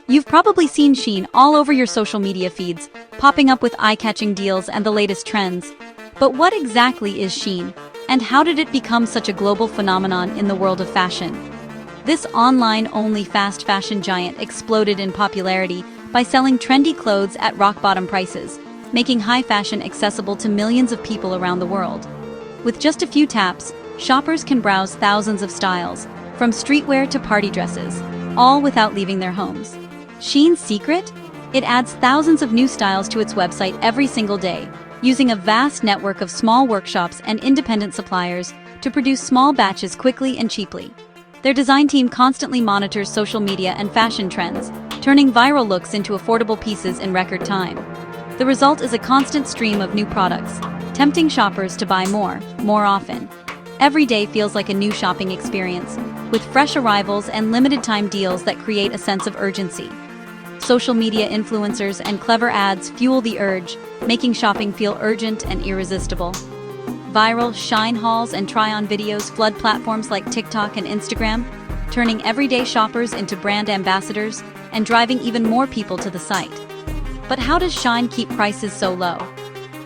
You've probably seen Shein all over your social media feeds, popping up with eye-catching deals and the latest trends. But what exactly is Shein, and how did it become such a global phenomenon in the world of fashion? This online-only fast fashion giant exploded in popularity by selling trendy clothes at rock-bottom prices, making high fashion accessible to millions of people around the world. With just a few taps, shoppers can browse thousands of styles, from streetwear to party dresses, all without leaving their homes. Shein's secret? It adds thousands of new styles to its website every single day, using a vast network of small workshops and independent suppliers to produce small batches quickly and cheaply. Their design team constantly monitors social media and fashion trends, turning viral looks into affordable pieces in record time. The result is a constant stream of new products, tempting shoppers to buy more often. Every day feels like a new shopping experience, with fresh arrivals and limited-time deals that create a sense of urgency. Social media influencers and clever ads fuel the urge, making shopping feel urgent and irresistible. Viral Shein hauls and try-on videos flood platforms like TikTok and Instagram, turning everyday shoppers into brand ambassadors and driving even more people to the site. But how does Shein keep prices so low?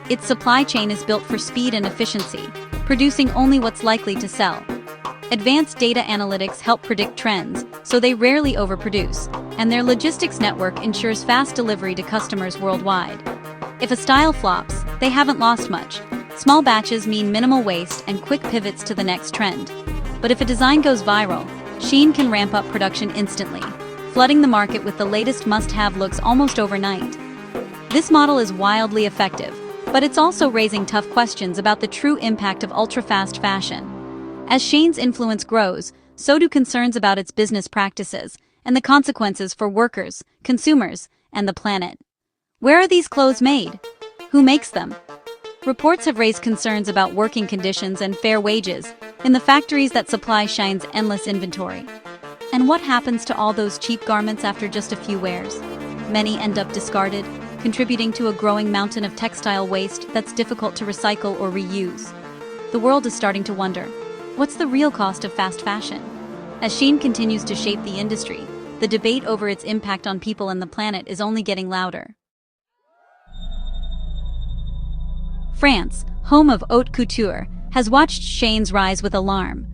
Its supply chain is built for speed and efficiency, producing only what's likely to sell. Advanced data analytics help predict trends, so they rarely overproduce, and their logistics network ensures fast delivery to customers worldwide. If a style flops, they haven't lost much. Small batches mean minimal waste and quick pivots to the next trend. But if a design goes viral, Shein can ramp up production instantly, flooding the market with the latest must-have looks almost overnight. This model is wildly effective, but it's also raising tough questions about the true impact of ultra-fast fashion. As Shein's influence grows, so do concerns about its business practices and the consequences for workers, consumers, and the planet. Where are these clothes made? Who makes them? Reports have raised concerns about working conditions and fair wages in the factories that supply Shein's endless inventory. And what happens to all those cheap garments after just a few wears? Many end up discarded, contributing to a growing mountain of textile waste that's difficult to recycle or reuse. The world is starting to wonder, what's the real cost of fast fashion? As Shein continues to shape the industry, the debate over its impact on people and the planet is only getting louder. France, home of haute couture, has watched Shein's rise with alarm.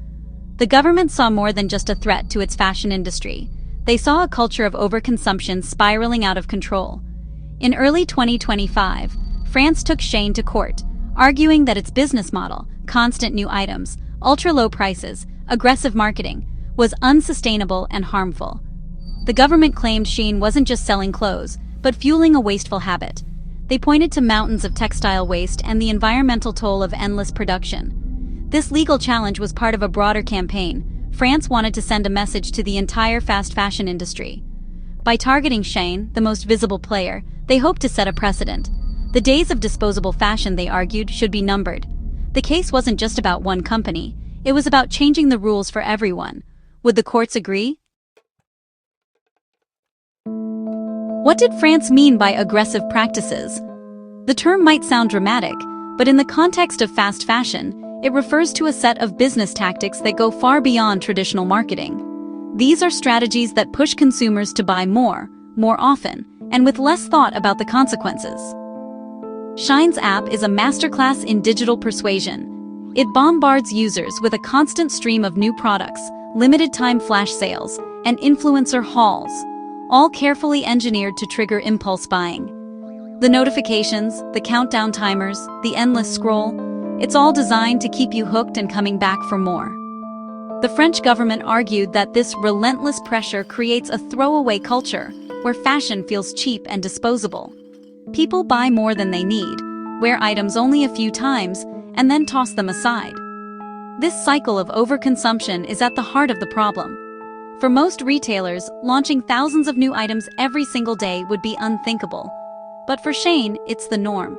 The government saw more than just a threat to its fashion industry. They saw a culture of overconsumption spiraling out of control. In early 2025, France took Shein to court, arguing that its business model, constant new items, ultra-low prices, aggressive marketing, was unsustainable and harmful. The government claimed Shein wasn't just selling clothes, but fueling a wasteful habit. They pointed to mountains of textile waste and the environmental toll of endless production. This legal challenge was part of a broader campaign. France wanted to send a message to the entire fast fashion industry. By targeting Shein, the most visible player, they hoped to set a precedent. The days of disposable fashion, they argued, should be numbered. The case wasn't just about one company, it was about changing the rules for everyone. Would the courts agree? What did France mean by aggressive practices? The term might sound dramatic, but in the context of fast fashion, it refers to a set of business tactics that go far beyond traditional marketing. These are strategies that push consumers to buy more often, and with less thought about the consequences. Shein's app is a masterclass in digital persuasion. It bombards users with a constant stream of new products, limited-time flash sales, and influencer hauls, all carefully engineered to trigger impulse buying. The notifications, the countdown timers, the endless scroll, it's all designed to keep you hooked and coming back for more. The French government argued that this relentless pressure creates a throwaway culture, where fashion feels cheap and disposable. People buy more than they need, wear items only a few times, and then toss them aside. This cycle of overconsumption is at the heart of the problem. For most retailers, launching thousands of new items every single day would be unthinkable. But for Shein, it's the norm.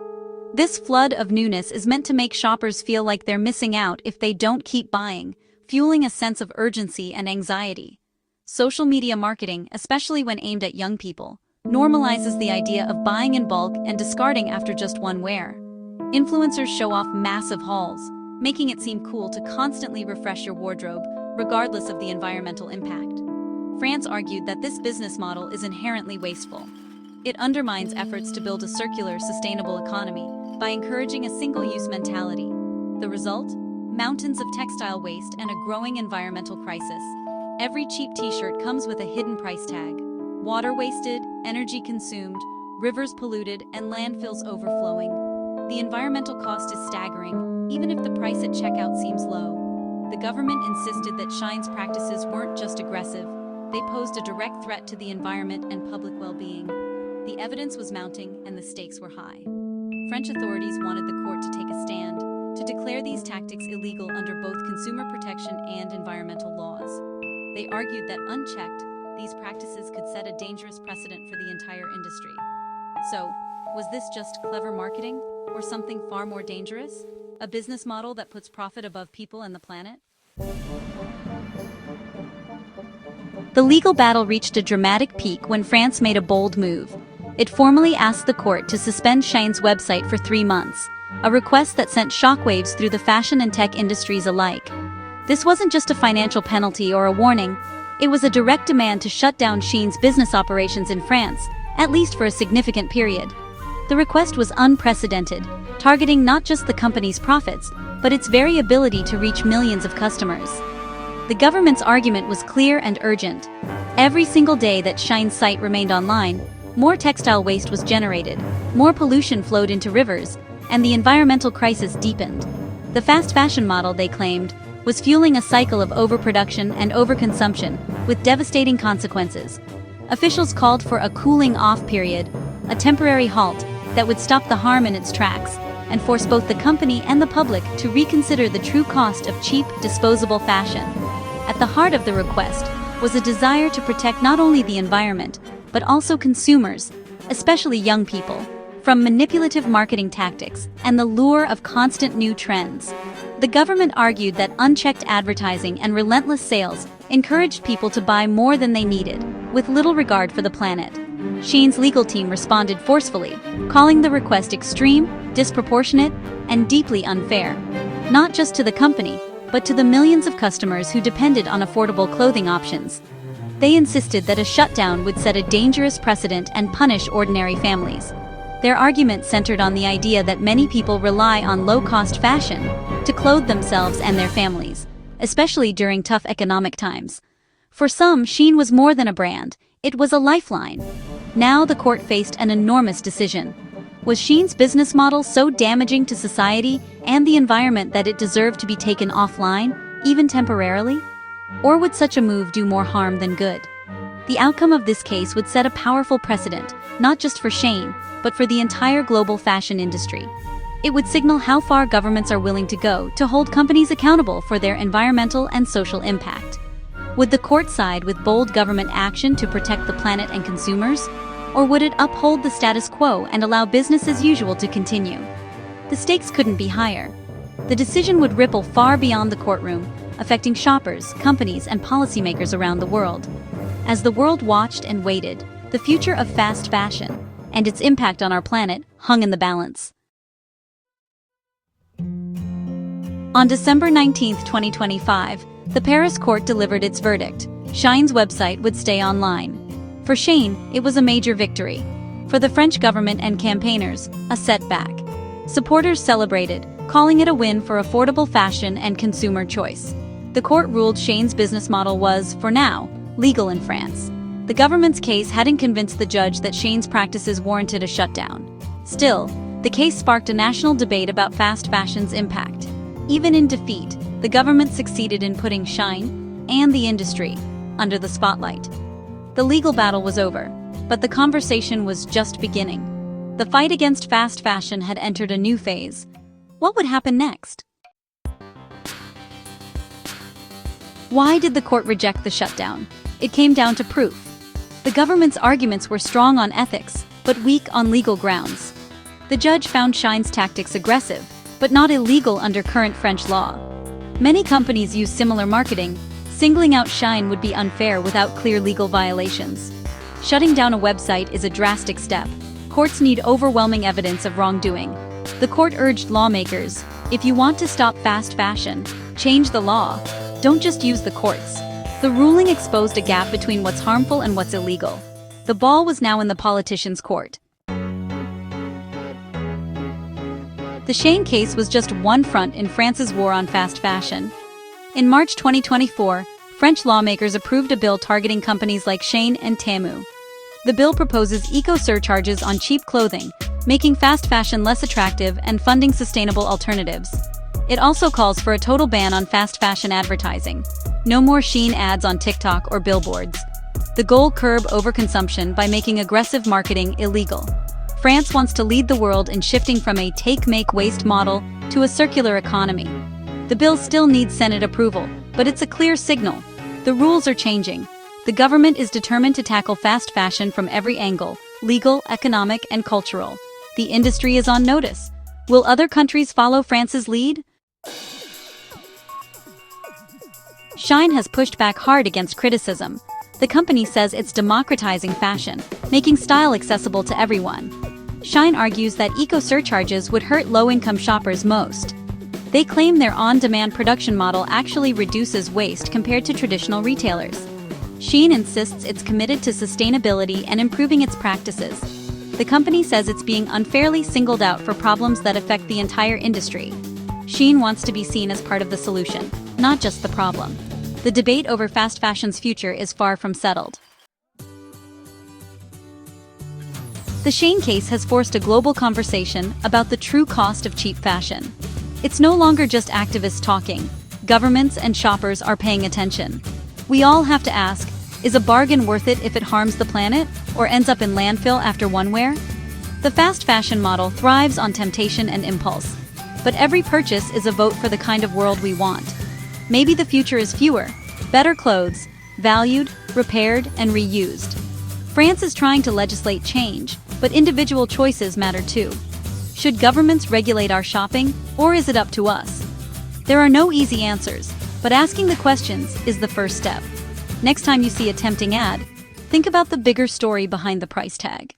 This flood of newness is meant to make shoppers feel like they're missing out if they don't keep buying, fueling a sense of urgency and anxiety. Social media marketing, especially when aimed at young people, normalizes the idea of buying in bulk and discarding after just one wear. Influencers show off massive hauls, making it seem cool to constantly refresh your wardrobe, regardless of the environmental impact. France argued that this business model is inherently wasteful. It undermines efforts to build a circular, sustainable economy by encouraging a single-use mentality. The result? Mountains of textile waste and a growing environmental crisis. Every cheap t-shirt comes with a hidden price tag. Water wasted, energy consumed, rivers polluted, and landfills overflowing. The environmental cost is staggering, even if the price at checkout seems low. The government insisted that Shein's practices weren't just aggressive, they posed a direct threat to the environment and public well-being. The evidence was mounting and the stakes were high. French authorities wanted the court to take a stand, to declare these tactics illegal under both consumer protection and environmental laws. They argued that unchecked, these practices could set a dangerous precedent for the entire industry. So, was this just clever marketing, or something far more dangerous? A business model that puts profit above people and the planet? The legal battle reached a dramatic peak when France made a bold move. It formally asked the court to suspend Shein's website for 3 months, a request that sent shockwaves through the fashion and tech industries alike. This wasn't just a financial penalty or a warning, it was a direct demand to shut down Shein's business operations in France, at least for a significant period. The request was unprecedented, targeting not just the company's profits, but its very ability to reach millions of customers. The government's argument was clear and urgent. Every single day that Shein's site remained online, more textile waste was generated, more pollution flowed into rivers, and the environmental crisis deepened. The fast fashion model, they claimed, was fueling a cycle of overproduction and overconsumption, with devastating consequences. Officials called for a cooling-off period, a temporary halt that would stop the harm in its tracks, and force both the company and the public to reconsider the true cost of cheap, disposable fashion. At the heart of the request was a desire to protect not only the environment, but also consumers, especially young people, from manipulative marketing tactics and the lure of constant new trends. The government argued that unchecked advertising and relentless sales encouraged people to buy more than they needed, with little regard for the planet. Shein's legal team responded forcefully, calling the request extreme, disproportionate, and deeply unfair, not just to the company, but to the millions of customers who depended on affordable clothing options. They insisted that a shutdown would set a dangerous precedent and punish ordinary families. Their argument centered on the idea that many people rely on low-cost fashion to clothe themselves and their families, especially during tough economic times. For some, Shein was more than a brand, it was a lifeline. Now the court faced an enormous decision. Was Shein's business model so damaging to society and the environment that it deserved to be taken offline, even temporarily? Or would such a move do more harm than good? The outcome of this case would set a powerful precedent, not just for Shein, but for the entire global fashion industry. It would signal how far governments are willing to go to hold companies accountable for their environmental and social impact. Would the court side with bold government action to protect the planet and consumers? Or would it uphold the status quo and allow business as usual to continue? The stakes couldn't be higher. The decision would ripple far beyond the courtroom, affecting shoppers, companies, and policymakers around the world. As the world watched and waited, the future of fast fashion and its impact on our planet hung in the balance. On December 19, 2025, the Paris court delivered its verdict. Shein's website would stay online. For Shein, it was a major victory. For the French government and campaigners, a setback. Supporters celebrated, calling it a win for affordable fashion and consumer choice. The court ruled Shein's business model was, for now, legal in France. The government's case hadn't convinced the judge that Shein's practices warranted a shutdown. Still, the case sparked a national debate about fast fashion's impact. Even in defeat, the government succeeded in putting Shein and the industry under the spotlight. The legal battle was over, but the conversation was just beginning. The fight against fast fashion had entered a new phase. What would happen next? Why did the court reject the shutdown? It came down to proof. The government's arguments were strong on ethics, but weak on legal grounds. The judge found Shein's tactics aggressive, but not illegal under current French law. Many companies use similar marketing. Singling out Shein would be unfair without clear legal violations. Shutting down a website is a drastic step. Courts need overwhelming evidence of wrongdoing. The court urged lawmakers, if you want to stop fast fashion, change the law. Don't just use the courts. The ruling exposed a gap between what's harmful and what's illegal. The ball was now in the politicians' court. The Shein case was just one front in France's war on fast fashion. In March 2024, French lawmakers approved a bill targeting companies like Shein and Temu. The bill proposes eco-surcharges on cheap clothing, making fast fashion less attractive and funding sustainable alternatives. It also calls for a total ban on fast fashion advertising. No more Shein ads on TikTok or billboards. The goal: curb overconsumption by making aggressive marketing illegal. France wants to lead the world in shifting from a take-make-waste model to a circular economy. The bill still needs Senate approval, but it's a clear signal. The rules are changing. The government is determined to tackle fast fashion from every angle: legal, economic, and cultural. The industry is on notice. Will other countries follow France's lead? Shein has pushed back hard against criticism. The company says it's democratizing fashion, making style accessible to everyone. Shein argues that eco-surcharges would hurt low-income shoppers most. They claim their on-demand production model actually reduces waste compared to traditional retailers. Shein insists it's committed to sustainability and improving its practices. The company says it's being unfairly singled out for problems that affect the entire industry. Shein wants to be seen as part of the solution, not just the problem. The debate over fast fashion's future is far from settled. The Shein case has forced a global conversation about the true cost of cheap fashion. It's no longer just activists talking. Governments and shoppers are paying attention. We all have to ask, is a bargain worth it if it harms the planet or ends up in landfill after one wear? The fast fashion model thrives on temptation and impulse. But every purchase is a vote for the kind of world we want. Maybe the future is fewer, better clothes, valued, repaired, and reused. France is trying to legislate change, but individual choices matter too. Should governments regulate our shopping, or is it up to us? There are no easy answers, but asking the questions is the first step. Next time you see a tempting ad, think about the bigger story behind the price tag.